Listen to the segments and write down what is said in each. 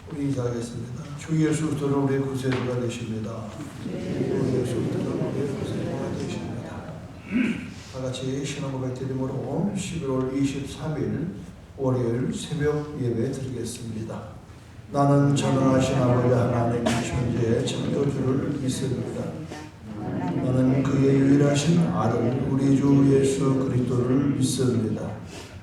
우리 인사하겠습니다. 주 예수 그리스도는 우리의 구세주가 되십니다. 주 예수 그리스도는 우리의 구세주가 되십니다. 다같이 신앙 고백 드림으로 11월 23일 월요일 새벽 예배 드리겠습니다. 나는 전능하신 아버지 하나님 천지의 창조주를 믿습니다. 나는 그의 유일하신 아들 우리 주 예수 그리스도를 믿습니다.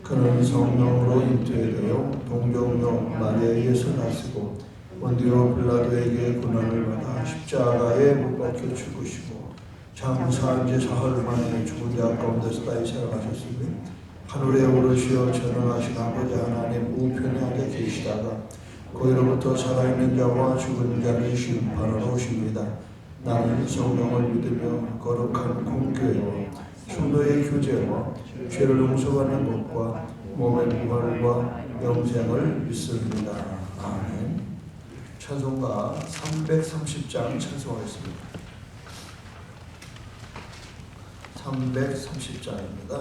그는 성령으로 잉태되어 동정녀 마리아에게서 나시고 본디오 빌라도에게 고난을 받아 십자가에 못 박혀 죽으시고 장사한 지 사흘 만에 죽은 자 가운데서 다시 살아가셨으며 하늘에 오르시어 전능하신 아버지 하나님 우편에 앉아 계시다가 거기로부터 살아있는 자와 죽은 자를 심판하러 오십니다. 나는 성령을 믿으며 거룩한 공교회와 성도의 교제와 죄를 용서받는 것과 몸의 부활과 영생을 믿습니다. 아멘. 찬송가 330장 찬송하겠습니다. 330장입니다.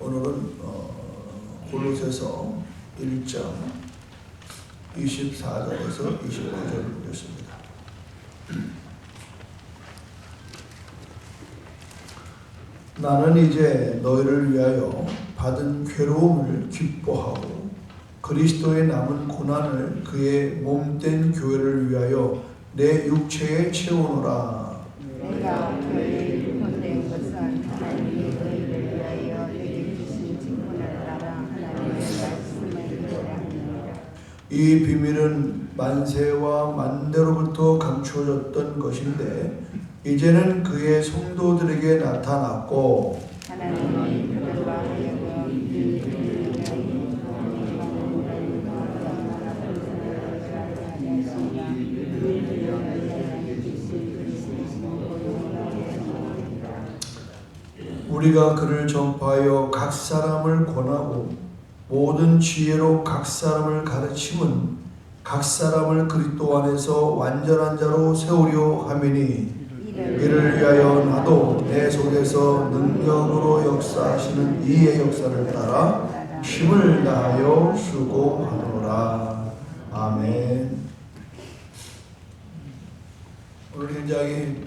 오늘은 골로새서 1장 24절에서 29절을 보겠습니다. 나는 이제 너희를 위하여 받은 괴로움을 기뻐하고 그리스도의 남은 고난을 그의 몸된 교회를 위하여 내 육체에 채우노라. 내가 너희를 본된 것은 하나님이 너희를 위하여 너희 주신 직분을 따라 하나님의 말씀을 이루려. 이 비밀은 만세와 만대로부터 감추어졌던 것인데 이제는 그의 성도들에게 나타났고 하나님이 그들과 하여금 이 비밀을 우리가 그를 전파하여 각 사람을 권하고 모든 지혜로 각 사람을 가르침은 각 사람을 그리스도 안에서 완전한 자로 세우려 함이니 이를 위하여 나도 내 속에서 능력으로 역사하시는 이의 역사를 따라 힘을 다하여 수고하노라. 아멘. 오늘 굉장히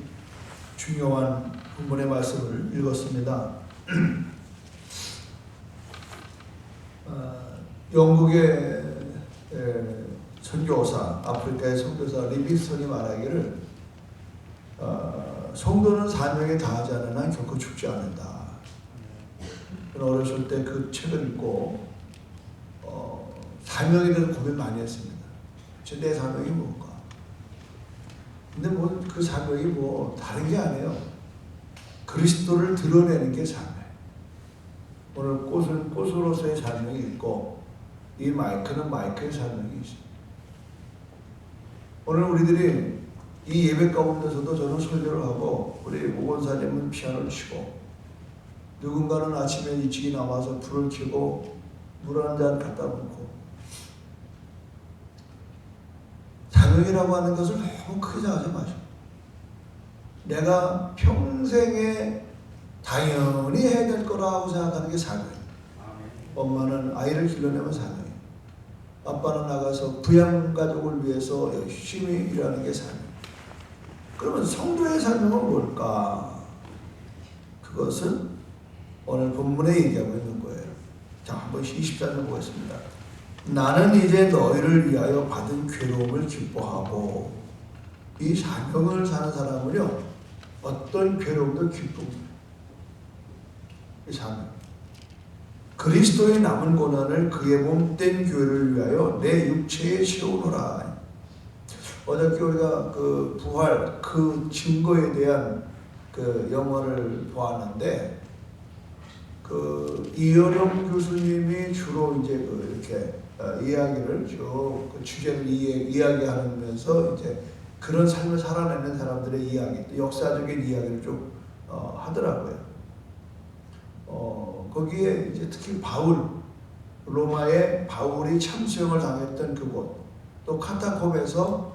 중요한 본문의 말씀을 읽었습니다. 영국의 선교사, 아프리카의 선교사 리비스턴이 말하기를 성도는 사명에 다하지 않은 한 결코 죽지 않는다. 저는 어렸을 때 그 책을 읽고 사명에 대해서 고민 많이 했습니다. 내 사명이 뭘까? 근데 뭐 그 사명이 뭐 다른 게 아니에요. 그리스도를 드러내는 게 사명. 오늘 꽃은 꽃으로서의 사명이 있고 이 마이크는 마이크의 사명이 있습니다. 오늘 우리들이 이 예배 가운데서도 저는 설교를 하고 우리 오건사님은 피아노를 치고 누군가는 아침에 일찍이 나와서 불을 켜고 물 한 잔 갖다 놓고 사명이라고 하는 것을 너무 크게 생각하지 마시고 내가 평생에 당연히 해야 될 거라고 생각하는 게 사명이에요. 엄마는 아이를 길러내면 사명이에요. 아빠는 나가서 부양가족을 위해서 열심히 일하는 게 사명이에요. 그러면 성도의 사명은 뭘까? 그것은 오늘 본문에 얘기하고 있는 거예요. 자, 한번 20절 보겠습니다. 나는 이제 너희를 위하여 받은 괴로움을 기뻐하고 이 사명을 사는 사람은요 어떤 괴로움도 기쁩니다. 이 사명 그리스도의 남은 고난을 그의 몸된 교회를 위하여 내 육체에 채우노라. 어저께 우리가 그 부활 그 증거에 대한 그 영어를 보았는데 그 이어령 교수님이 주로 이제 그 이렇게 이야기를 쭉 그 주제를 이야기하면서 이제 그런 삶을 살아내는 사람들의 이야기, 역사적인 이야기를 좀 하더라고요. 거기에 이제 특히 바울, 로마의 바울이 참수형을 당했던 그곳, 또 카타콤에서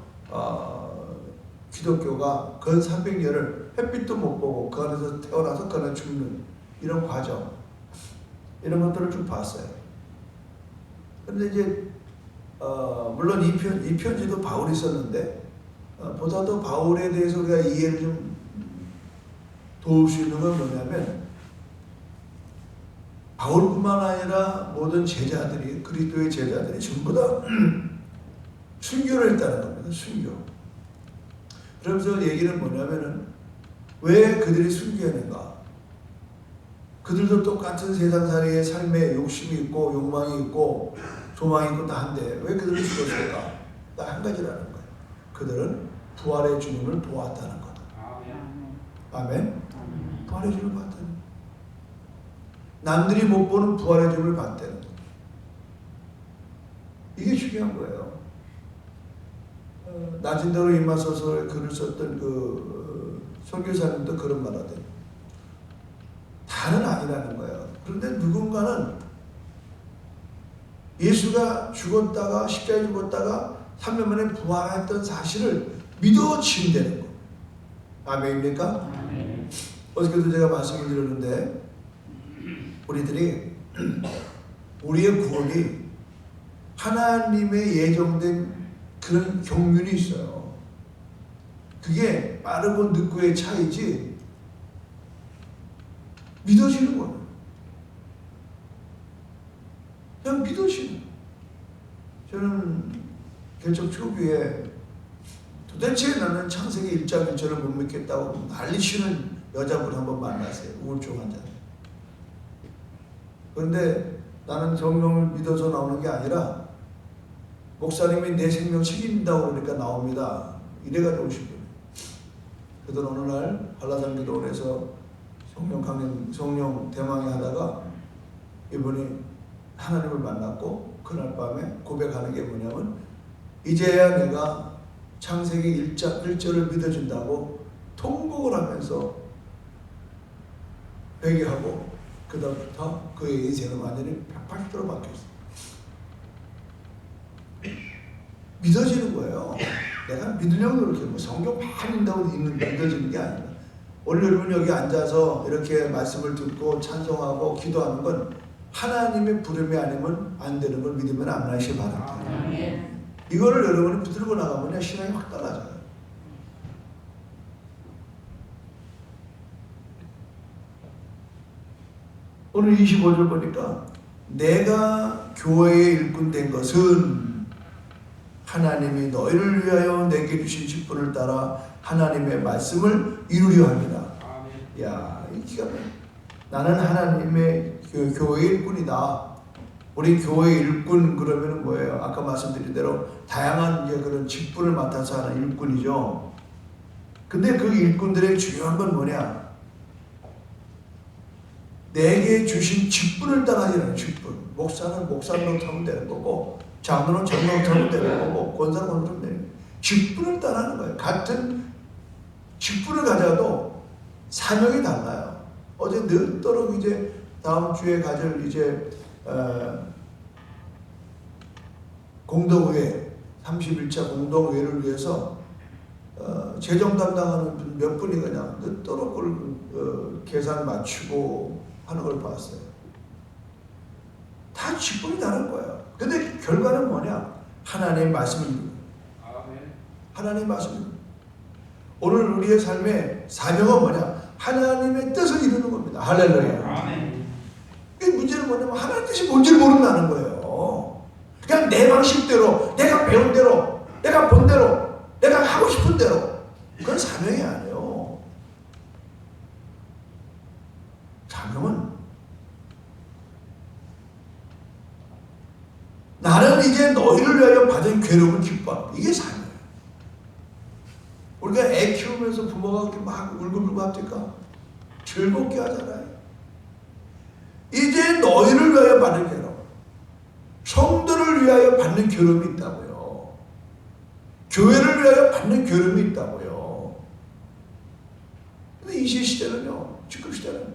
기독교가 근 300년을 햇빛도 못 보고 그 안에서 태어나서 그 안에 죽는 이런 과정, 이런 것들을 좀 봤어요. 그런데 이제 물론 이 편지도 바울이 썼는데 보다 더 바울에 대해서 우리가 이해를 좀 도울 수 있는 건 뭐냐면 바울뿐만 아니라 모든 제자들이 그리스도의 제자들이 전부 다 순교를 했다는 겁니다. 순교. 그러면서 얘기는 뭐냐면은 왜 그들이 순교했는가? 그들도 똑같은 세상살이의 삶에 욕심이 있고 욕망이 있고 소망이 있고 다 한데 왜 그들은 죽었을까? 딱 한 가지라는 거예요. 그들은 부활의 주님을 보았다는 거다. 아멘. 부활의 주님을 봤다는 거예요. 남들이 못 보는 부활의 주님을 봤다는 거예요. 이게 중요한 거예요. 낮은 대로 임하소서 글을 썼던 그 선교사님도 그런 말 하대요. 다는 아니라는 거예요. 그런데 누군가는 예수가 죽었다가 십자가에 죽었다가 3년 만에 부활했던 사실을 믿어진다는 거예요. 아멘입니까? 아멘. 어저께도 제가 말씀을 드렸는데 우리들이 우리의 구원이 하나님의 예정된 그런 경륜이 있어요. 그게 빠르고 늦고의 차이지 믿어지는 거예요. 그냥 믿어지는. 저는 개척 초기에 도대체 나는 창세기 1장 1절을 못 믿겠다고 난리치는 여자분 한번 만났어요. 우울증 환자. 그런데 나는 성령을 믿어서 나오는 게 아니라 목사님이 내 생명 책임진다고 그러니까 나옵니다. 이래가지고 오신 거예요. 그러던 어느 날 한라산 기도원에서 성령 대망회 하다가 이분이 하나님을 만났고 그날 밤에 고백하는 게 뭐냐면 이제야 내가 창세기 1절을 믿어준다고 통곡을 하면서 회개하고 그다음부터 그의 인생은 완전히 180도로 바뀌었어요. 믿어지는 거예요. 내가 믿으려고 노력해. 뭐 성경 많이 읽는다고 믿어지는 게 아니다. 오늘 여러분 여기 앉아서 이렇게 말씀을 듣고 찬송하고 기도하는 건 하나님의 부름이 아니면 안 되는 걸 믿으면 안 하시기 바랍니다. 이거를 여러분이 붙들고 나가면 신앙이 확 달라져요. 오늘 25절 보니까 내가 교회의 일꾼 된 것은 하나님이 너희를 위하여 내게 주신 직분을 따라 하나님의 말씀을 이루려 합니다. 야, 이 기가 막혀. 나는 하나님의 교회 일꾼이다. 우리 교회 일꾼 그러면 뭐예요? 아까 말씀드린 대로 다양한 이제 그런 직분을 맡아서 하는 일꾼이죠. 근데 그 일꾼들의 중요한 건 뭐냐? 내게 주신 직분을 따라 하는 직분. 목사는 목사로 하면 되는 거고, 장로는 장로로 하면 되는 거고, 권사는 권사로 하면 되는 거고, 직분을 따라 하는 거예요. 같은 직분을 가져도 사명이 달라요. 어제 늦도록 이제 다음 주에 가질 이제 공동회의 31차 공동회의를 위해서 재정 담당하는 몇 분이 그냥 늦도록 그걸 계산 맞추고 하는 걸 봤어요. 다 직분이 다른 거예요. 근데 결과는 뭐냐? 하나님의 말씀을 이루는 거예요. 하나님의 말씀을 이루는 거예요. 오늘 우리의 삶의 사명은 뭐냐? 하나님의 뜻을 이루는 겁니다. 할렐루야. 문제는 뭐냐면 하나님 뜻이 뭔지를 모른다는 거예요. 그냥 내 방식대로, 내가 배운 대로, 내가 본 대로, 내가 하고 싶은 대로. 그건 사명이 아니에요. 사명은 나는 이제 너희를 위하여 받은 괴로움을 기뻐한다. 이게 사명이에요. 우리가 애 키우면서 부모가 그렇게 막 울고불고 합니까? 즐겁게 하잖아요. 이제 너희를 위하여 받는 괴로움, 성도를 위하여 받는 괴로움이 있다고요. 교회를 위하여 받는 괴로움이 있다고요. 근데 이 시대는요, 지금 시대는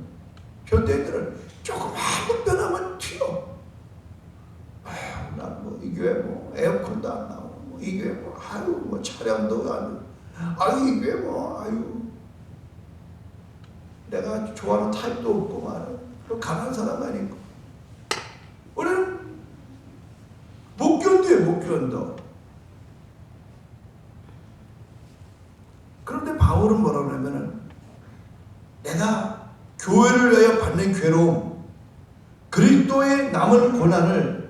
현대인들은 조금 한번 변하면 튀어. 난 뭐 이 교회 뭐 에어컨도 안 나오고, 뭐 이 교회 뭐 아유 뭐 차량도 안, 아유 이 교회 뭐 아유 내가 좋아하는 타입도 없고 말이야. 가난한 사람 아니고 우리는 못 견뎌요. 못 견뎌. 그런데 바울은 뭐라고 하냐면은 내가 교회를 위하여 받는 괴로움, 그리스도의 남은 고난을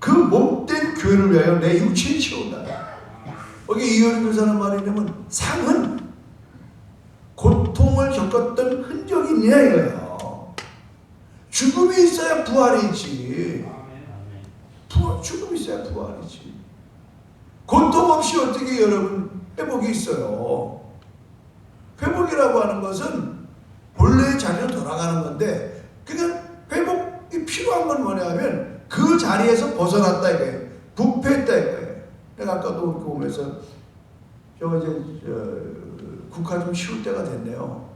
그 못된 교회를 위하여 내 육체에 채운다. 여기 이효리 교사는 말이냐면 상은 고통을 겪었던 흔적이 있냐 이거예요. 죽음이 있어야 부활이지. 죽음이 있어야 부활이지. 고통 없이 어떻게 여러분 회복이 있어요. 회복이라고 하는 것은 본래의 자리로 돌아가는 건데, 그러니까 회복이 필요한 건 뭐냐면 그 자리에서 벗어났다 이거예요. 부패했다 이거예요. 내가 아까도 보면서 국화 좀 쉬울 때가 됐네요.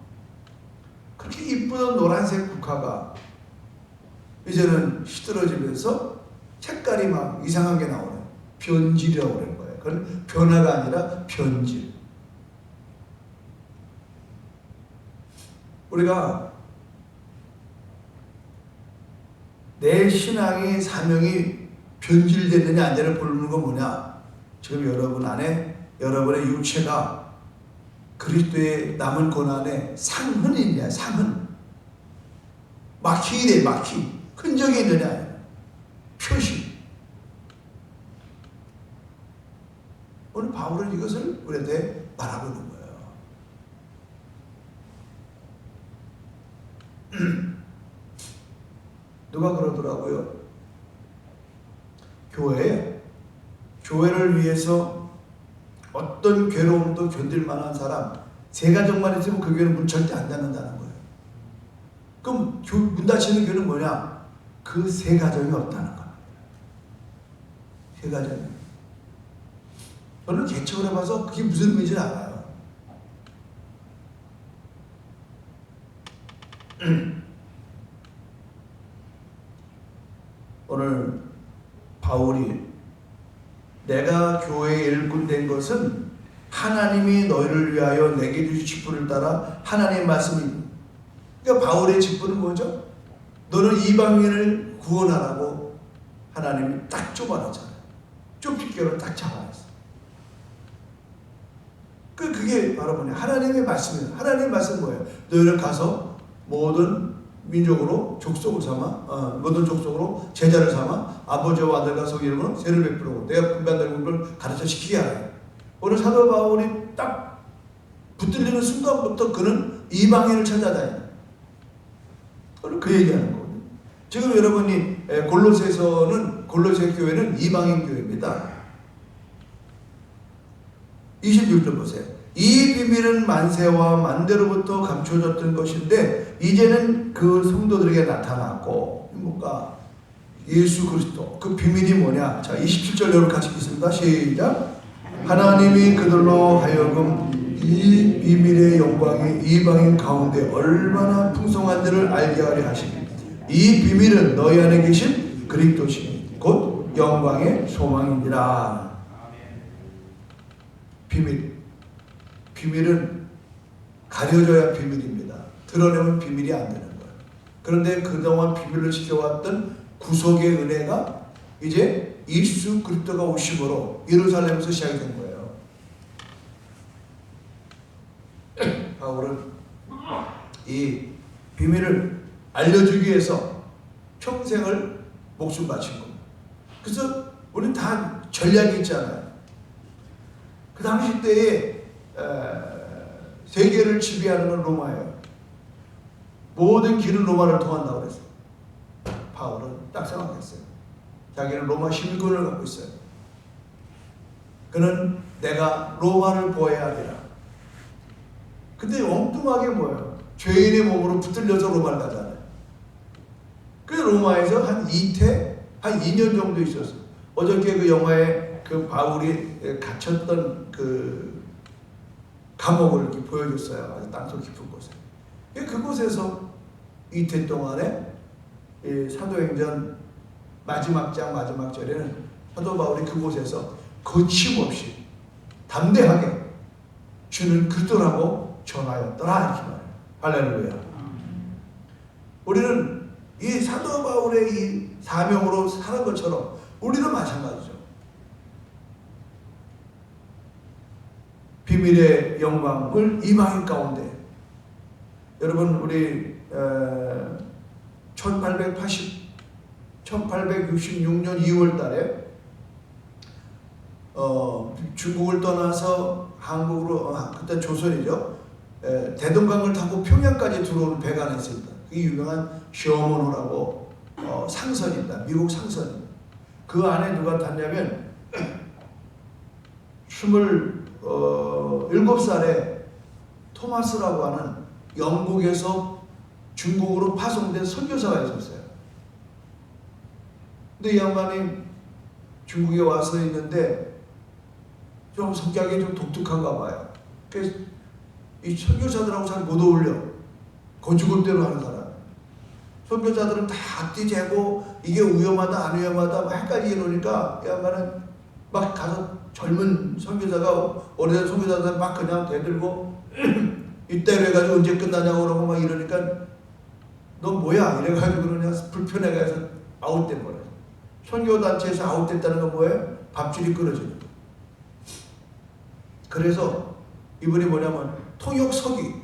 그렇게 이쁘던 노란색 국화가 이제는 시들어지면서 색깔이 막 이상하게 나오는 변질이라고 그러는 거예요. 그건 변화가 아니라 변질. 우리가 내 신앙의 사명이 변질되느냐 안 되느냐를 보는 건 뭐냐? 지금 여러분 안에 여러분의 육체가 그리스도의 남은 고난에 상흔이 있냐? 상흔. 막히게 돼. 막히. 흔적이 있느냐? 표시. 오늘 바울은 이것을 우리한테 말하고 있는 거예요. 누가 그러더라고요. 교회를 위해서 어떤 괴로움도 견딜 만한 사람 세 가정만 있으면 그 교회는 문 절대 안 닫는다는 거예요. 그럼 문 닫히는 교회는 뭐냐? 그 세 가정이 없다는 겁니다. 세 가정이. 저는 개척을 해봐서 그게 무슨 의미인지 알아요. 오늘 바울이 내가 교회에 일꾼 된 것은 하나님이 너희를 위하여 내게 주신 직분을 따라 하나님의 말씀이. 그러니까 바울의 직분은 뭐죠? 너는 이방인을 구원하라고 하나님이 딱 좁아놨잖아요. 좁히기로 딱 잡아놨어요. 그게 바로 뭐냐? 하나님의 말씀이에요. 하나님의 말씀은 뭐예요? 너희는 가서 모든 민족으로 족속을 삼아 모든 족속으로 제자를 삼아 아버지와 아들과 성령 이름으로 세를 베풀고 내가 분배한 걸 가르쳐 시키게 하라. 오늘 사도 바울이 딱 붙들리는 순간부터 그는 이방인을 찾아다닌다. 오늘 그 얘기하는 거거든요. 지금 여러분이 골로새 교회는 이방인 교회입니다. 26절 보세요. 이 비밀은 만세와 만대로부터 감춰졌던 것인데 이제는 그 성도들에게 나타났고, 뭔가 예수 그리스도 그 비밀이 뭐냐? 자, 27절 여러분 같이 읽습니다. 시작. 하나님이 그들로 하여금 이 비밀의 영광이 이방인 가운데 얼마나 풍성한지를 알게 하려 하시니 이 비밀은 너희 안에 계신 그리스도시니 곧 영광의 소망이니라. 비밀은 가려져야 비밀입니다. 드러내면 비밀이 안 되는 거예요. 그런데 그동안 비밀을 지켜왔던 구속의 은혜가 이제 예수 그리스도가 오심으로 예루살렘에서 시작이 된 거예요. 바울은 이 비밀을 알려주기 위해서 평생을 목숨 바친 겁니다. 그래서 우리는 다 전략이 있잖아요. 그 당시 때에 세계를 지배하는 건 로마예요. 모든 길은 로마를 통한다고 그랬어요. 바울은 딱 생각했어요. 자기는 로마 시민권을 갖고 있어요. 그는 내가 로마를 보호해야 하리라. 근데 엉뚱하게 뭐예요? 죄인의 몸으로 붙들려서 로마를 가잖아요. 그래서 로마에서 한 2년 정도 있었어요. 어저께 그 영화에 그 바울이 갇혔던 그 감옥을 이렇게 보여줬어요. 아주 땅속 깊은 곳에. 그곳에서 이태 동안에 사도행전 마지막 절에는 사도 바울이 그곳에서 거침없이 담대하게 주는 그리스도라고 전하였더라 이렇게 말해요. 할렐루야. 우리는 이 사도 바울의 이 사명으로 사는 것처럼 우리도 마찬가지죠. 비밀의 영광을 이방인 가운데. 여러분 우리 1866년 2월 달에 중국을 떠나서 한국으로 그때 조선이죠. 대동강을 타고 평양까지 들어오는 배가 하나 있습니다. 그 유명한 셔먼호라고 상선입니다. 미국 상선입니다. 그 안에 누가 탔냐면 27살에 토마스라고 하는 영국에서 중국으로 파송된 선교사가 있었어요. 근데 이 양반이 중국에 와서 있는데 좀 성격이 좀 독특한가 봐요. 그래서 이 선교사들하고 잘 못 어울려. 거죽은대로 하는 사람. 선교사들은 다 앞뒤 재고 이게 위험하다 안 위험하다 막 헷갈리게 놓으니까 이 양반은 막 가서 젊은 선교사가 오래된 선교사들 막 그냥 대들고 이때로 해가지고 언제 끝나냐고 그러고 막 이러니까 너 뭐야 이래가지고 그냥 불편해가 해서 아웃된 거예요. 선교단체에서 아웃됐다는 건 뭐예요? 밥줄이 끊어지는 거예요. 그래서 이분이 뭐냐면 통역서기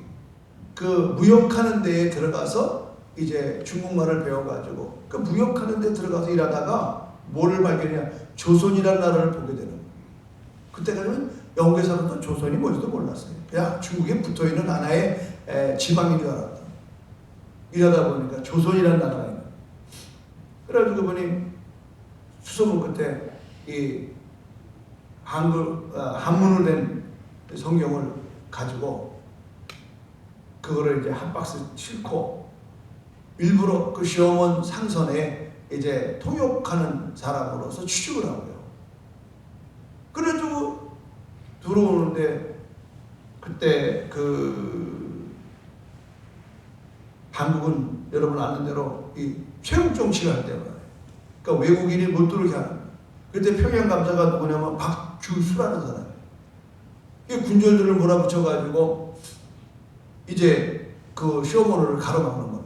그 무역하는 데에 들어가서 이제 중국말을 배워가지고 그 무역하는 데 들어가서 일하다가 뭐를 발견했냐? 조선이라는 나라를 보게 되는 거예요. 그때까지는 영국에서는 조선이 뭔지도 몰랐어요. 그냥 중국에 붙어있는 하나의 지방인 줄 알았다. 일하다 보니까 조선이라는 나라가 있는. 그래가지고 그분이 수소문 끝에 이 한문으로 된 성경을 가지고 그거를 이제 한 박스 싣고 일부러 그 시어먼 상선에 이제 통역하는 사람으로서 취직을 하고요. 그래가지고 들어오는데 그때 그 한국은 여러분 아는 대로 이 최후 정치를 할 때만 그러니까 외국인이 못 들어오게 하는 거예요. 그때 평양 감사가 누구냐면 박주수라는 사람이에요. 군졸들을 몰아붙여가지고 이제 그 시어머니를 가로막는 거예요.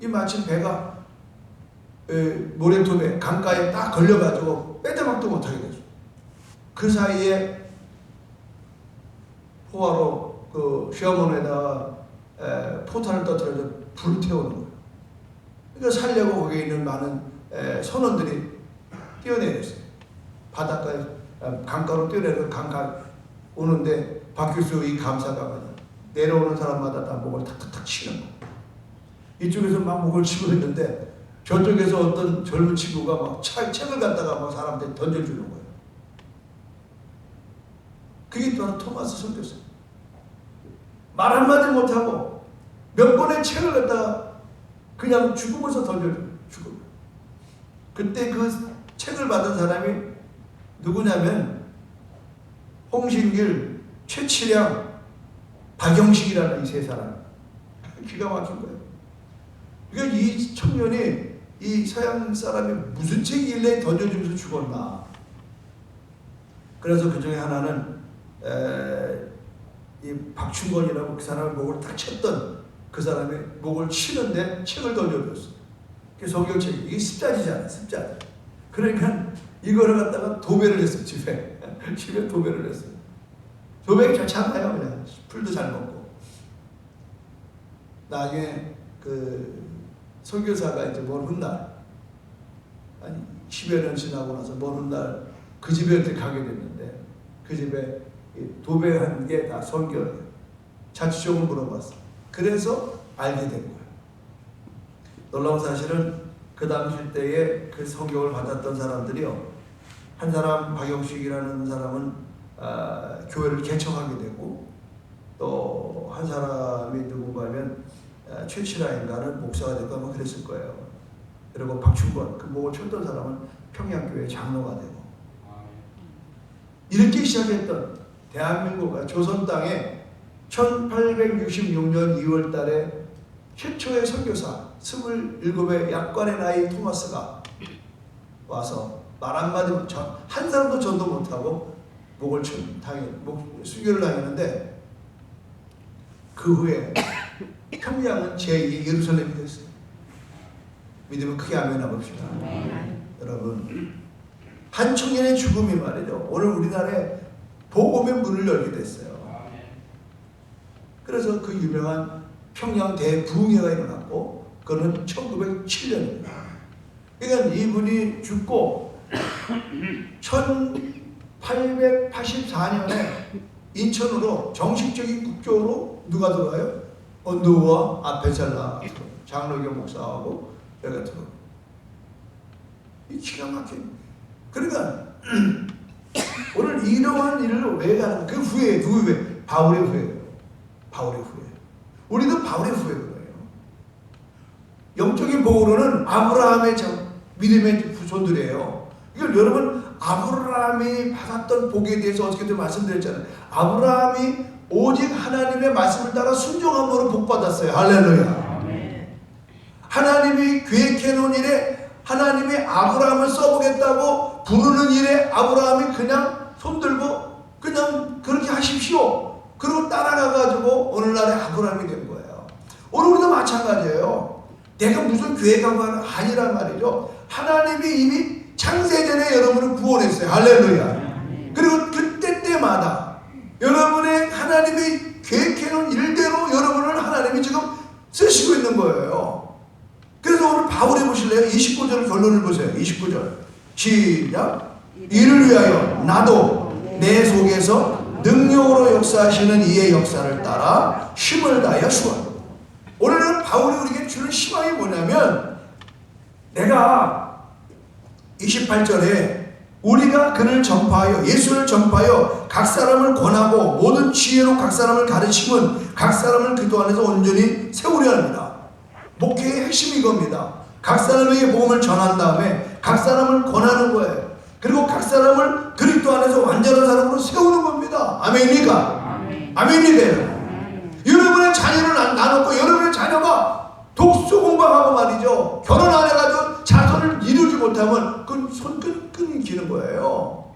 이 마침 배가 모래톱에 강가에 딱 걸려가지고 빼대막도 못하게 됐어요. 그 사이에 포화로 그 시어머니에다가 포탄을 터뜨려서 불을 태우는 거예요. 그러니까 살려고 거기에 있는 많은 선원들이 뛰어내렸어요. 바닷가에 강가로 뛰어내려서 강가 오는데 박규수 이 감사가 내려오는 사람마다 다 목을 탁탁탁 치는 거. 이쪽에서 막 목을 치고 있는데 저쪽에서 어떤 젊은 친구가 막 책을 갖다가 막 사람한테 던져주는 거예요. 그게 바로 토마스 선교사예요. 말 한마디 못하고 몇 권의 책을 갖다가 그냥 죽으면서 던져줘요. 죽음. 그때 그 책을 받은 사람이 누구냐면 홍신길, 최치량, 박영식이라는 이 세 사람. 기가 막힌 거예요. 그러니까 이 청년이 이 서양 사람이 무슨 책이길래 던져주면서 죽었나. 그래서 그 중에 하나는 이 박충건이라고 그 사람의 목을 딱 쳤던 그 사람의 목을 치는데 책을 던져줬어. 그게 성경책. 이게 습자지잖아, 습자지. 그러니까 이거를 갖다가 도배를 했어, 집에. 집에 도배를 했어. 도배가 좋지 않아요, 그냥. 풀도 잘 먹고. 나중에 그 선교사가 이제 먼 훗날, 아니 10여 년 지나고 나서 먼 훗날 그 집에 가게 됐는데 그 집에 도배한 게 다 선교예요. 자취종을 물어봤어. 그래서 알게 된 거예요. 놀라운 사실은 그 당시 때에 그 성경을 받았던 사람들이요. 한 사람 박영식이라는 사람은 교회를 개척하게 되고 또 한 사람이 누군가면 최치라인가는 목사가 되고 아마 그랬을 거예요. 그리고 박충건 그 목을 쳤던 사람은 평양교회 장로가 되고 이렇게 시작했던 대한민국 조선 땅에 1866년 2월 달에 최초의 선교사 27의 약관의 나이 토마스가 와서 말 한마디 한 사람도 전도 못하고 목을 수교를 당했는데 그 후에 평양은 제2 예루살렘이 됐어요. 믿으면 크게 아멘하 봅시다. 여러분 한 청년의 죽음이 말이죠. 오늘 우리나라에 복음의 문을 열게 됐어요. 그래서 그 유명한 평양 대부흥회가 일어났고 그거는 1907년입니다. 그러니까 이분이 죽고 1884년에 인천으로 정식적인 국교로 누가 들어와요? 누워 앞에 잘라 장로교 목사하고 여기가 들어. 이 기가 막힌. 그러니까 오늘 이러한 일을 왜 가는? 그 후에 누구 후에? 바울의 후예요. 바울의 후예. 우리도 바울의 후예거든요. 영적인 복으로는 아브라함의 믿음의 후손들이에요. 이걸 여러분 아브라함이 받았던 복에 대해서 어저께도 말씀드렸잖아요. 아브라함이 오직 하나님의 말씀을 따라 순종함으로 복 받았어요. 할렐루야. 하나님이 계획해 놓은 일에 하나님이 아브라함을 써보겠다고 부르는 일에 아브라함이 그냥 손들고 그냥 그렇게 하십시오. 그리고 따라가가지고 오늘날의 아브라함이 된 거예요. 오늘 우리도 마찬가지예요. 내가 무슨 계획한 건 아니란 말이죠. 하나님이 이미 창세전에 여러분을 구원했어요. 할렐루야. 그리고 그때마다 여러분의 하나님이 계획해놓은 일대로 여러분을 하나님이 지금 쓰시고 있는 거예요. 그래서 오늘 바울해 보실래요? 29절 결론을 보세요. 29절 시작. 이를 위하여 나도 내 속에서 능력으로 역사하시는 이의 역사를 따라 힘을 다하여 수고한다. 오늘은 바울이 우리에게 주는 희망이 뭐냐면 내가 28절에 우리가 그를 전파하여 예수를 전파하여 각 사람을 권하고 모든 지혜로 각 사람을 가르치면 각 사람을 그리스도 안에서 온전히 세우려 합니다. 목회의 핵심이 이겁니다. 각 사람에게 복음을 전한 다음에 각 사람을 권하는 거예요. 그리고 각 사람을 그리스도 안에서 완전한 사람으로 세우는 겁니다. 아멘입니까? 아멘이래요. 여러분의 자녀를 나눴고 여러분의 자녀가 독서 공부하고 말이죠. 결혼 안 해가지고 자손을 이루지 못하면 그 손 끊기는 거예요.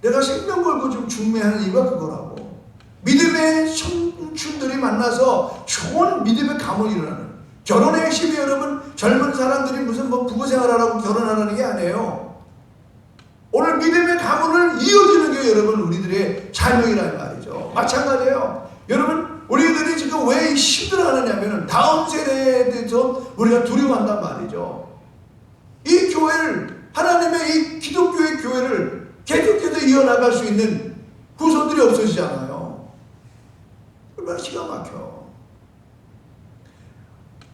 내가 생명 걸고 좀 중매하는 이유가 그거라고. 믿음의 청춘들이 만나서 좋은 믿음의 가문이 일어나는. 결혼의 핵심이 여러분 젊은 사람들이 무슨 부부 생활하라고 결혼하라는 게 아니에요. 오늘 믿음의 가문을 이어주는 게 여러분 우리들의 자명이라는 말이죠. 마찬가지예요. 여러분 우리들이 지금 왜 힘들어하느냐면 다음 세대에 대해서 우리가 두려워한단 말이죠. 이 교회를, 하나님의 이 기독교의 교회를 계속해서 이어나갈 수 있는 후손들이 없어지잖아요. 얼마나 기가 막혀.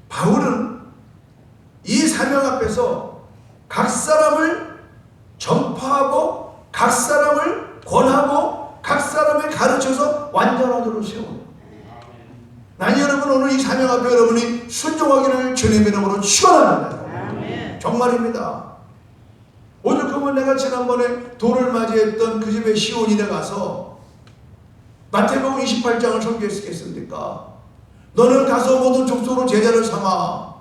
바울은 이 사명 앞에서 각 사람을 전파하고 각 사람을 권하고 각 사람을 가르쳐서 완전하도록 세워. 난 여러분 오늘 이 사명 앞에 여러분이 순종하기를 주님의 이름으로 축원합니다. 정말입니다. 오죽하면 내가 지난번에 돌을 맞이했던 그 집에 시온이네 가서 마태복음 28장을 설교했겠습니까? 너는 가서 모든 족속으로 제자를 삼아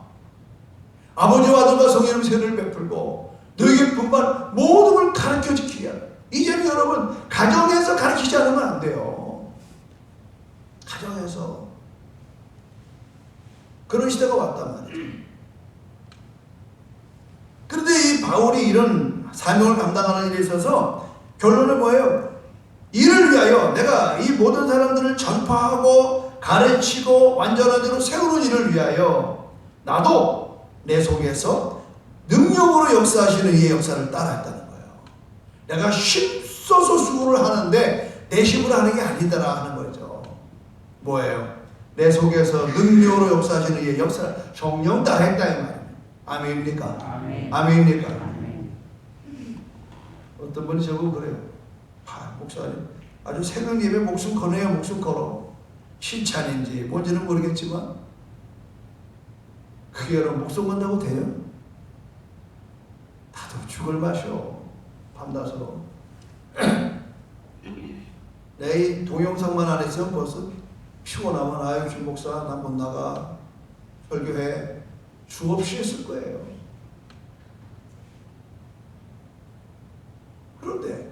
아버지와 아들과 성령의 세를 베풀고 너에게 분반 모든 걸 가르쳐 지키게 하라. 이제는 여러분 가정에서 가르치지 않으면 안 돼요. 가정에서 그런 시대가 왔단 말이에요. 그런데 이 바울이 이런 사명을 감당하는 일에 있어서 결론은 뭐예요? 이를 위하여 내가 이 모든 사람들을 전파하고 가르치고 완전한 대로 세우는 일을 위하여 나도 내 속에서 능력으로 역사하시는 이의 역사를 따라했다는 거예요. 내가 힘써서 수고를 하는데 내 힘으로 하는 게 아니더라 하는 거죠. 뭐예요? 내 속에서 능력으로 역사하시는 이의 역사를 성령 따라했다 이 말이에요. 아멘입니까? 아멘입니까? 어떤 분이 저보고 그래요. 목사님 아주 새벽 예배 목숨 거네요. 목숨 걸어. 신찬인지 뭔지는 모르겠지만 그게 여러분 목숨 건다고 돼요? 다들 죽을 마셔. 밤낮으로. 내 동영상만 안 했으면 벌써 피곤하면 아유 주 목사 나 못 나가 설교해 수없이 했을 거예요. 그런데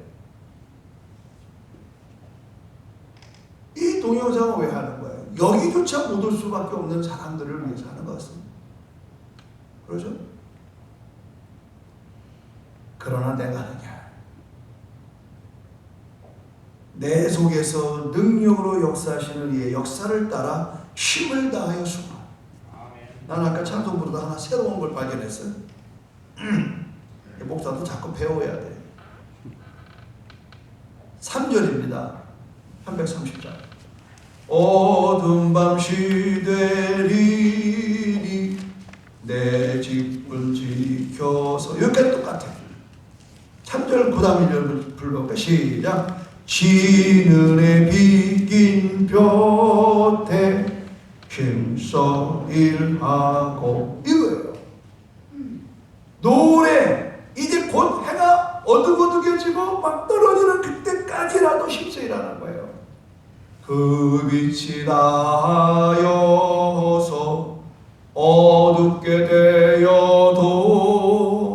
이 동영상을 왜 하는 거예요? 여기조차 못 올 수밖에 없는 사람들을 위해서 하는 것 같습니다. 그러죠? 그러나 내가 하느냐? 내 속에서 능력으로 역사하시는 이의 역사를 따라 힘을 다하여 수고하라. 난 아까 찬송 부르다 하나 새로운 걸 발견했어요. 목사도 자꾸 배워야 돼. 3절입니다. 330장. 어두운 밤시 되리니 내 집을 지켜서 여기까지 똑같아. 3절 그 다음 1절 불러볼까? 시작. 지는에 비긴 볕에 힘써 일하고 이거예요. 노래 이제 곧 해가 어둑어둑해지고 막 떨어지는 그때까지라도 힘써 일하는 거예요. 그 빛이 나여서 어둡게 되어도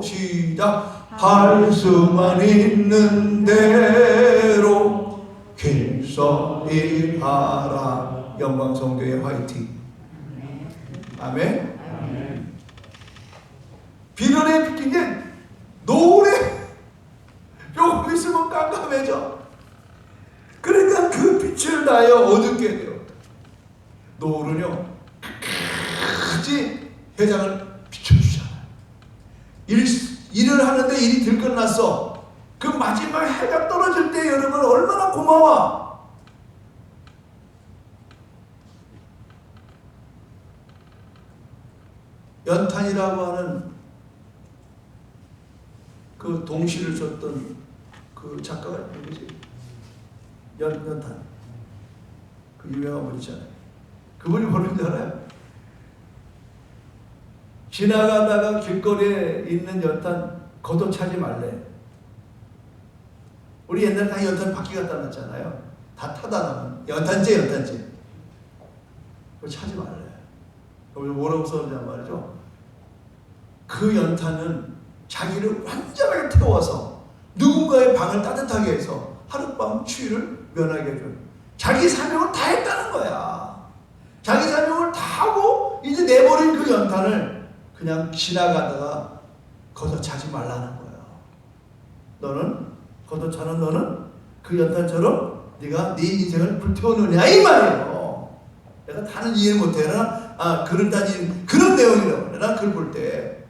시작. 할 수만 있는 대로 힘써 일하라. 영광성교회 화이팅. 아멘. 비늘에 비킨 게 노래 조금 있으면 깜깜해져. 그러니까 그 빛을 다하여 어둡게 되어 노을은요 끝까지 회장을 비춰주잖아요. 일을 하는데 일이 들끝났어. 그 마지막 해가 떨어질 때 여러분 얼마나 고마워. 연탄이라고 하는 그 동시를 썼던 그 작가가 누구지? 연탄. 그 유명한 분 있잖아요. 그분이 뭐라는 줄 알아요? 지나가다가 길거리에 있는 연탄 걷어차지 말래. 우리 옛날에 다 연탄 바퀴 갖다 놨잖아요. 다 타다 나면 연탄재. 그거 차지 말래. 뭐라고 써놓냐 말이죠. 그 연탄은 자기를 완전하게 태워서 누군가의 방을 따뜻하게 해서 하룻밤 추위를 면하게 해준 자기 사명을 다 했다는 거야. 자기 사명을 다 하고 이제 내버린 그 연탄을 그냥 지나가다가 걷어차지 말라는 거야. 너는 걷어차는 너는 그 연탄처럼 네가 네 인생을 불태우느냐 이 말이에요. 내가 다는 이해 못해. 나 글을 다니는 그런 내용이라고. 난 글 볼 때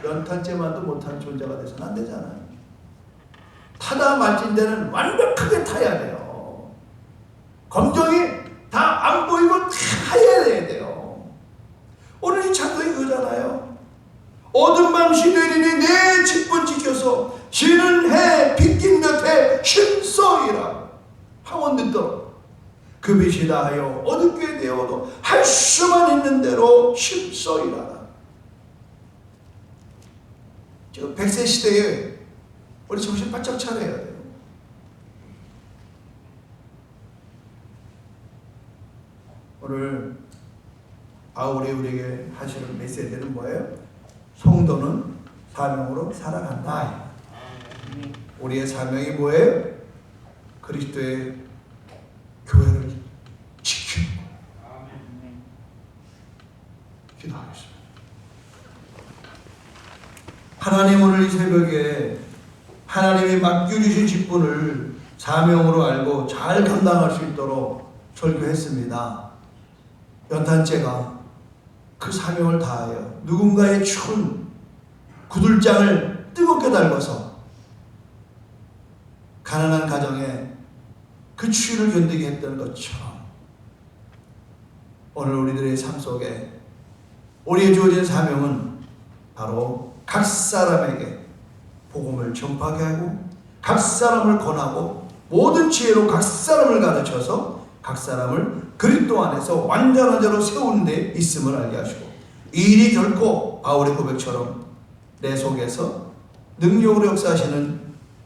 연탄재만도 못하는 존재가 돼서는 안 되잖아요. 타다 말진 데는 완벽하게 타야 돼요. 검정이 다 안 보이고 타야 돼요. 오늘 이 찬송이 그거잖아요. 어둠 밤시 내리니 내 직분 지켜서 지는 해 빗긴 곁에 힘써이라. 황혼 늦도록 그 빛이 나하여 어둡게 되어도 할 수만 있는 대로 힘써이라. 지금 100세 시대에 우리 정신 바짝 차려야 돼요. 오늘 바울이 우리에게 하시는 메시지는 뭐예요? 성도는 사명으로 살아간다. 우리의 사명이 뭐예요? 그리스도의 교회를 지키는 거. 기도하겠습니다. 하나님, 오늘 이 새벽에 하나님이 맡겨주신 직분을 사명으로 알고 잘 감당할 수 있도록 설교했습니다. 연탄재가 그 사명을 다하여 누군가의 추운 구들장을 뜨겁게 달궈서 가난한 가정에 그 추위를 견디게 했던 것처럼 오늘 우리들의 삶 속에 우리의 주어진 사명은 바로 각 사람에게 복음을 전파하게 하고 각 사람을 권하고 모든 지혜로 각 사람을 가르쳐서 각 사람을 그리스도 안에서 완전한 자로 세우는 데 있음을 알게 하시고, 이 일이 결코 바울의 고백처럼 내 속에서 능력으로 역사하시는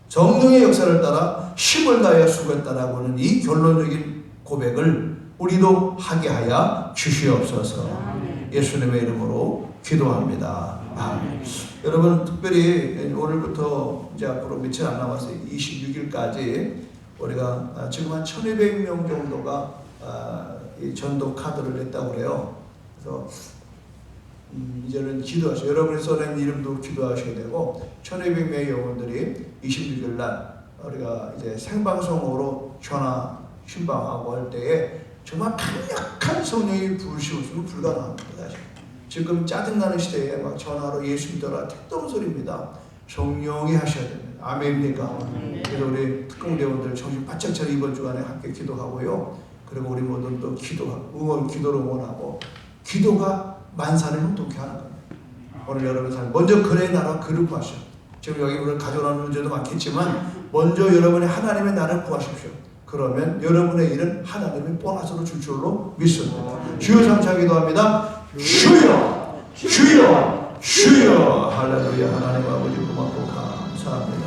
성령의 역사를 따라 힘을 다하여 수고했다라고 하는 이 결론적인 고백을 우리도 하게 하여 주시옵소서. 예수님의 이름으로 기도합니다. 아멘. 여러분, 특별히 오늘부터 이제 앞으로 며칠 안 남았어요. 26일까지 우리가 지금 한 1200명 정도가 이 전도 카드를 냈다고 그래요. 그래서 이제는 기도하셔요. 여러분이 써낸 이름도 기도하셔야 되고, 1200명의 영혼들이 26일 날 우리가 이제 생방송으로 전화 신방하고 할 때에 정말 강력한 성령이 부으시면 불가능합니다. 사실. 지금 짜증나는 시대에 막 전화로 예수 믿어라 택도 소리입니다. 성령이 하셔야 됩니다. 아멘입니까? 그래서 우리 특공대원들 정신 바짝 차려 이번 주간에 함께 기도하고요. 그리고 우리 모두 또 기도로 응원하고, 기도가 만사를 혼돈케 하는 겁니다. 오늘 여러분 삶 먼저 그의 나라 그를 구하시오. 지금 여기 오늘 가져오는 문제도 많겠지만 먼저 여러분이 하나님의 나라를 구하십시오. 그러면 여러분의 일은 하나님이 보너스로 줄 줄로 믿습니다. 주여 삼차 기도합니다. 주여, 주여, 주여. 할렐루야. 하나님 아버지 고맙고 감사합니다.